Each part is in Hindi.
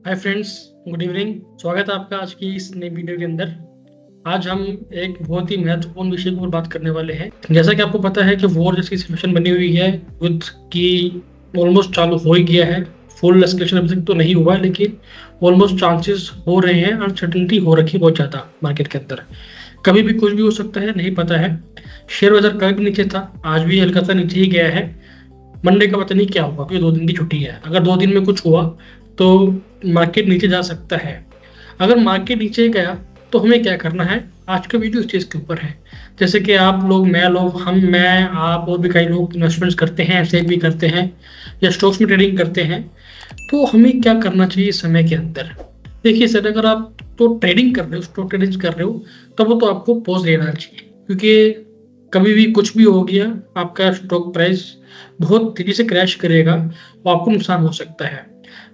Hi friends, good evening. स्वागत है आपका आज की इस नई वीडियो के अंदर। आज हम एक बहुत ही महत्वपूर्ण विषय पर बात करने वाले हैं। जैसा कि आपको पता है कि वॉर जैसी सिचुएशन बनी हुई है, युद्ध की ऑलमोस्ट चालू हो ही गया है। फुल एस्केलेशन अभी तक तो नहीं हुआ है, लेकिन ऑलमोस्ट चांसेस हो रहे हैं। अनसर्टेनिटी हो रखी है बहुत ज़्यादा मार्केट के अंदर। कभी भी कुछ भी हो सकता है, नहीं पता है। शेयर बाजार कल भी नीचे था, आज भी हल्का सा नीचे ही गया है। मंडे का पता नहीं क्या हुआ, अभी 2 दिन की छुट्टी है। अगर 2 दिन में कुछ हुआ तो मार्केट नीचे जा सकता है। अगर मार्केट नीचे गया तो हमें क्या करना है, आज का वीडियो इस चीज़ के ऊपर है। जैसे कि आप लोग, मैं आप और भी कई लोग इन्वेस्टमेंट्स करते हैं, ऐसे भी करते हैं या स्टॉक्स में ट्रेडिंग करते हैं। तो हमें क्या करना चाहिए इस समय के अंदर। देखिए सर, अगर आप तो ट्रेडिंग कर रहे हो, स्टॉक ट्रेडिंग कर रहे हो, तब वो तो आपको पॉज लेना चाहिए, क्योंकि कभी भी कुछ भी हो गया, आपका स्टॉक प्राइस बहुत तेजी से क्रैश करेगा और आपको नुकसान हो सकता है।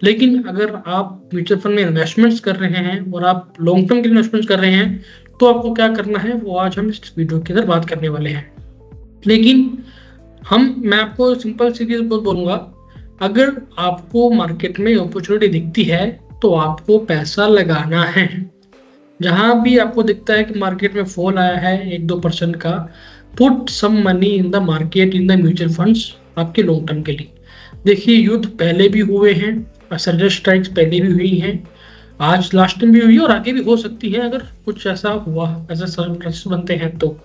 लेकिन अगर आप म्यूचुअल फंड में इन्वेस्टमेंट्स कर रहे हैं और आप लॉन्ग टर्म के इन्वेस्टमेंट्स कर रहे हैं, तो आपको क्या करना है वो आज हम इस वीडियो के अंदर बात करने वाले हैं। लेकिन मैं आपको सिंपल सी चीज बोलूंगा, अगर आपको मार्केट में अपॉर्चुनिटी दिखती है तो आपको पैसा लगाना है। जहां भी आपको दिखता है कि मार्केट में फॉल आया है 1-2% का, put some money in the market, in the mutual funds, आपके लॉन्ग टर्म के लिए। देखिए, युद्ध पहले भी हुए हैं, सर्जिकल स्ट्राइक्स पहले भी हुई हैं, आज लास्ट टाइम भी हुई है और आगे भी हो सकती है अगर कुछ ऐसा हुआ, ऐसे सर्कमस्टेंसेस बनते हैं तो।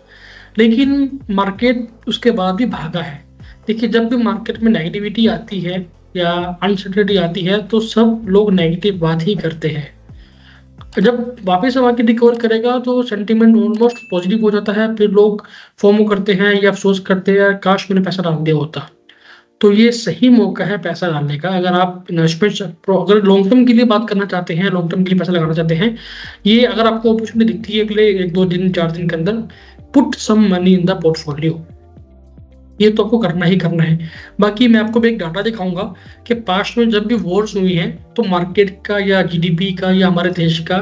लेकिन मार्केट उसके बाद भी भागा है। देखिए, जब भी मार्केट में नेगेटिविटी आती है या अनसर्टेनिटी आती है तो सब लोग नेगेटिव बात ही करते हैं। जब वापस मार्केट रिकवर करेगा तो सेंटीमेंट ऑलमोस्ट पॉजिटिव हो जाता है। फिर लोग फोमो करते हैं या अफसोस करते हैं, काश मैंने पैसा डाल दिया होता। तो ये सही मौका है पैसा डालने का। अगर आप इन्वेस्टमेंट, अगर लॉन्ग टर्म के लिए बात करना चाहते हैं, लॉन्ग टर्म के लिए पैसा लगाना चाहते हैं, ये अगर आपको अपॉर्चुनिटी दिखती है अगले 1-2 दिन 4 दिन के अंदर, put some money in the portfolio. ये तो आपको करना ही करना है। बाकी मैं आपको भी एक डाटा दिखाऊंगा कि पास्ट में जब भी वॉर्स हुई हैं तो मार्केट का या जीडीपी का या हमारे देश का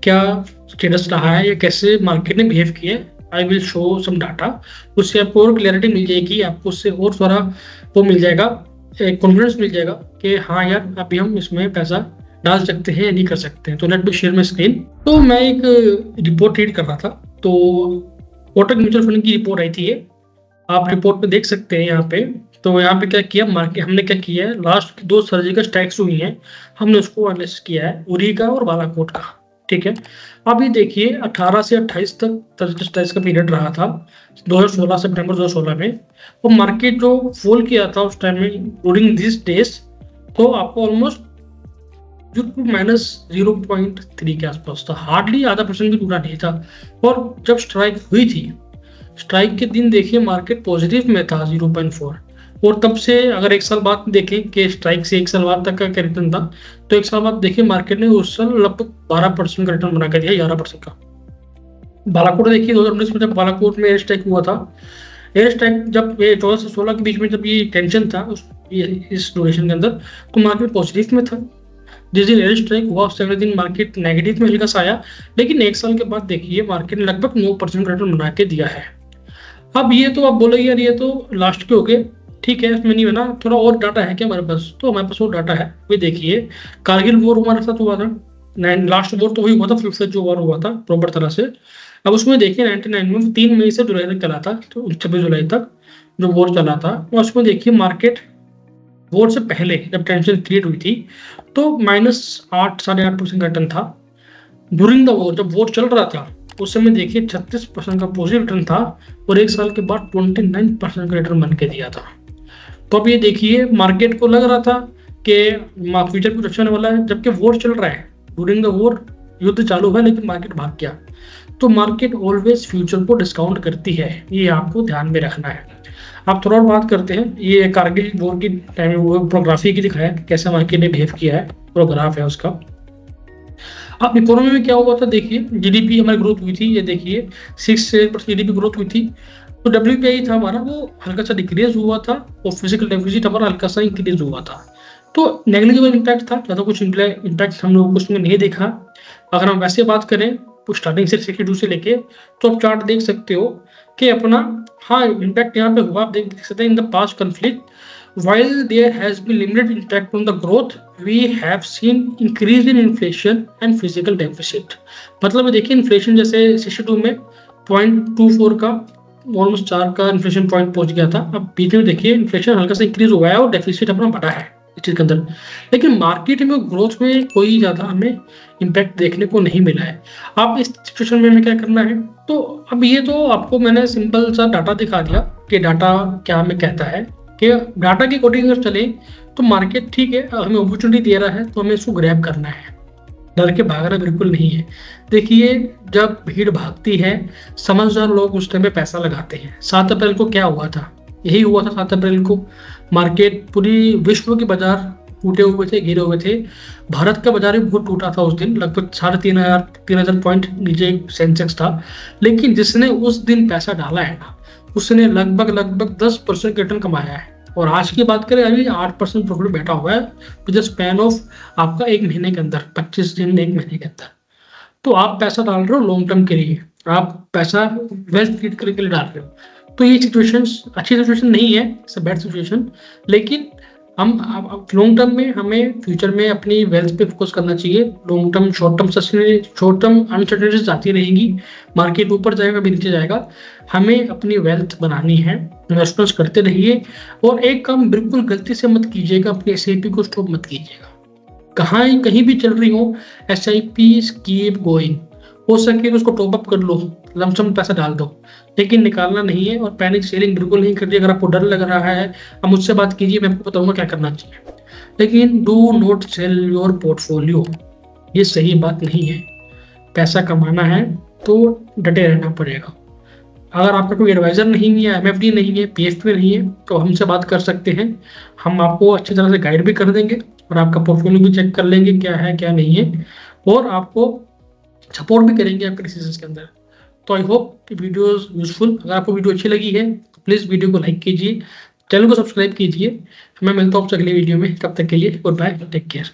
क्या स्टेटस रहा है या कैसे मार्केट ने बिहेव किया है। I will show some data, उससे आपको और क्लैरिटी मिल जाएगी, आपको उससे और सारा वो मिल जाएगा, एक कॉन्फिडेंस मिल जाएगा कि हाँ यार, अभी हम इसमें पैसा डाल सकते हैं या नहीं कर सकते हैं। तो let me share my screen. तो मैं एक रिपोर्ट रीड कर रहा था, तो कोटक म्यूचुअल फंड की रिपोर्ट आई थी ये, आप रिपोर्ट में देख सकते हैं यहाँ पे। तो यहाँ पे क्या किया मार्केट, हमने क्या किया है, लास्ट 2 सर्जिकल स्ट्राइक्स हुई हैं, हमने उसको एनालिसिस किया है, उरी का और बालाकोट का। ठीक है, अभी देखिए 18 से 28 तक सर्जिकल स्ट्राइक्स का पीरियड रहा था 2016, सितंबर 2016 में। और मार्केट जो फॉल किया था उस टाइम में ड्यूरिंग दिस डेज, तो आपको ऑलमोस्ट -0.3 के आसपास था, हार्डली आधा परसेंट भी टूटा नहीं था। और जब स्ट्राइक हुई थी, स्ट्राइक के दिन देखिए मार्केट पॉजिटिव में था 0.4। और तब से अगर एक साल बाद देखें कि स्ट्राइक से एक साल बाद तक का रिटर्न था, तो एक साल बाद देखिए मार्केट ने उस साल लगभग 12% का रिटर्न बना कर दिया, 11% का। बालाकोट देखिए 2019 में जब बालाकोट में एयर स्ट्राइक हुआ था, एयर स्ट्राइक जब ये 14 से 16 के बीच में जब ये टेंशन था इस ड्यूरेशन के अंदर, तो मार्केट पॉजिटिव में था। जिस दिन एयर स्ट्राइक हुआ उससे अगले दिन मार्केट नेगेटिव में हल्का सा आया, लेकिन एक साल के बाद देखिए मार्केट ने लगभग 9% का रिटर्न बना के दिया है। अब ये तो आप बोले यार ये तो लास्ट के हो गए, ठीक है, इसमें नहीं बना, थोड़ा और डाटा है क्या हमारे पास? तो हमारे पास और डाटा है। वे देखिए, कारगिल वॉर हमारे साथ हुआ था, लास्ट वॉर तो वही हुआ था, फिफ्थ जो वॉर हुआ था प्रॉपर तरह से। अब उसमें देखिए 99 में 3 मई से जुलाई तक चला था, तो 26 जुलाई तक जो वॉर चला था। और उसमें देखिए मार्केट वॉर से पहले जब टेंशन क्रिएट हुई थी तो -8 8.5% का रिटर्न था। ड्यूरिंग द वॉर, जब वॉर चल रहा था उस समय देखिए 36% का पॉजिटिव रिटर्न था, और एक साल के बाद 29% का रिटर्न बन के दिया था। तो अब ये देखिए मार्केट को लग रहा था कि फ्यूचर कुछ अच्छा होने वाला है, जबकि वॉर चल रहा है, ड्यूरिंग द वॉर युद्ध चालू है, लेकिन मार्केट भाग गया। तो मार्केट ऑलवेज फ्यूचर को डिस्काउंट करती है, ये आपको ध्यान में रखना है। आप थोड़ा और बात करते हैं, ये कारगिल वॉर की टाइम वो प्रोग्राफी की दिखाया है कैसे मार्केट ने बिहेव किया है, प्रोग्राफ है उसका। अब इकोनॉमी में क्या हुआ था देखिए, जीडीपी हमारी ग्रोथ हुई थी, ये देखिए 6 से 8% जीडीपी ग्रोथ हुई थी। तो डब्ल्यूपीआई था हमारा, वो हल्का सा डिक्रीज हुआ था, और फिजिकल डेफिसिट हमारा हल्का सा इंक्रीज हुआ था। तो नेग्लिजिबल इम्पैक्ट था, ज़्यादा कुछ इम्पैक्ट हम लोगों को उसमें नहीं देखा। अगर हम वैसे बात करें तो स्टार्टिंग से 62 से लेके, तो आप चार्ट देख सकते हो कि अपना, हाँ इम्पैक्ट यहाँ पे हुआ, आप देख सकते हैं in the past conflict while there has been limited impact on the growth, we have seen increase in inflation and physical deficit. मतलब देखिए इन्फ्लेशन जैसे 62 में 0.24 का ऑलमोस्ट 4 का इन्फ्लेशन पॉइंट पहुंच गया था। अब बीच में देखिए इन्फ्लेशन हल्का सा इंक्रीज हुआ है और डेफिसिट अपना बढ़ा है इस चीज के अंदर, लेकिन मार्केट में ग्रोथ में कोई ज्यादा हमें इम्पैक्ट देखने को नहीं मिला है। आप इस सिचुएशन में हमें क्या करना है, तो अब ये तो आपको मैंने सिंपल सा डाटा दिखा दिया कि डाटा क्या हमें कहता है कि डाटा के अकॉर्डिंग अगर चले तो मार्केट ठीक है, हमें अपॉर्चुनिटी दे रहा है तो हमें इसको ग्रैब करना है, डर के भागना बिल्कुल नहीं है। देखिए जब भीड़ भागती है समझदार लोग उस टाइम पे पैसा लगाते हैं। 7 अप्रैल को क्या हुआ था, यही हुआ था। 7 अप्रैल को मार्केट पूरी विश्व के बाजार टूटे हुए थे, गिरे हुए थे। भारत का बाजार भी बहुत टूटा था उस दिन, लगभग 3,500 पॉइंट नीचे सेंसेक्स था। लेकिन जिसने उस दिन पैसा डाला है ना, उसने लगभग 10% रिटर्न कमाया है। और आज की बात करें अभी 8% प्रॉफिट बैठा हुआ है विद स्पैन ऑफ आपका 1 महीने के अंदर, 25 दिन 1 महीने के अंदर। तो आप पैसा डाल रहे हो लॉन्ग टर्म के लिए, आप पैसा वेल्थ क्रिएट करने के लिए डाल रहे हो। तो ये सिचुएशन अच्छी सिचुएशन नहीं है, इट्स अ बैड सिचुएशन। लेकिन हम लॉन्ग टर्म में हमें फ्यूचर में अपनी वेल्थ पे फोकस करना चाहिए। Long term short term uncertainties आती रहेंगी, मार्केट ऊपर जाएगा भी नीचे जाएगा। हमें अपनी वेल्थ बनानी है, इन्वेस्टमेंट्स करते रहिए। और एक काम बिल्कुल गलती से मत कीजिएगा, अपनी SIP को स्टॉप मत कीजिएगा। कहीं भी चल रही हो SIP कीप गोइंग, हो सके तो उसको टॉप अप कर लो, लमसम पैसा डाल दो, लेकिन निकालना नहीं है। और पैनिक सेलिंग बिल्कुल नहीं करनी। अगर आपको डर लग रहा है आप मुझसे बात कीजिए, मैं आपको बताऊंगा क्या करना चाहिए। लेकिन do not sell your portfolio, ये सही बात नहीं है। पैसा कमाना है तो डटे रहना पड़ेगा। अगर आपका कोई एडवाइजर नहीं है, MFD नहीं है, PFP नहीं है, तो हमसे बात कर सकते हैं। हम आपको अच्छी तरह से गाइड भी कर देंगे और आपका पोर्टफोलियो भी चेक कर लेंगे क्या है क्या नहीं है, और आपको सपोर्ट भी करेंगे आपके डिसीजन के अंदर। तो आई होप वीडियो यूजफुल। अगर आपको वीडियो अच्छी लगी है तो प्लीज़ वीडियो को लाइक कीजिए, चैनल को सब्सक्राइब कीजिए। मैं मिलता हूँ आपसे अगले वीडियो में, तब तक के लिए गुड बाय, टेक केयर।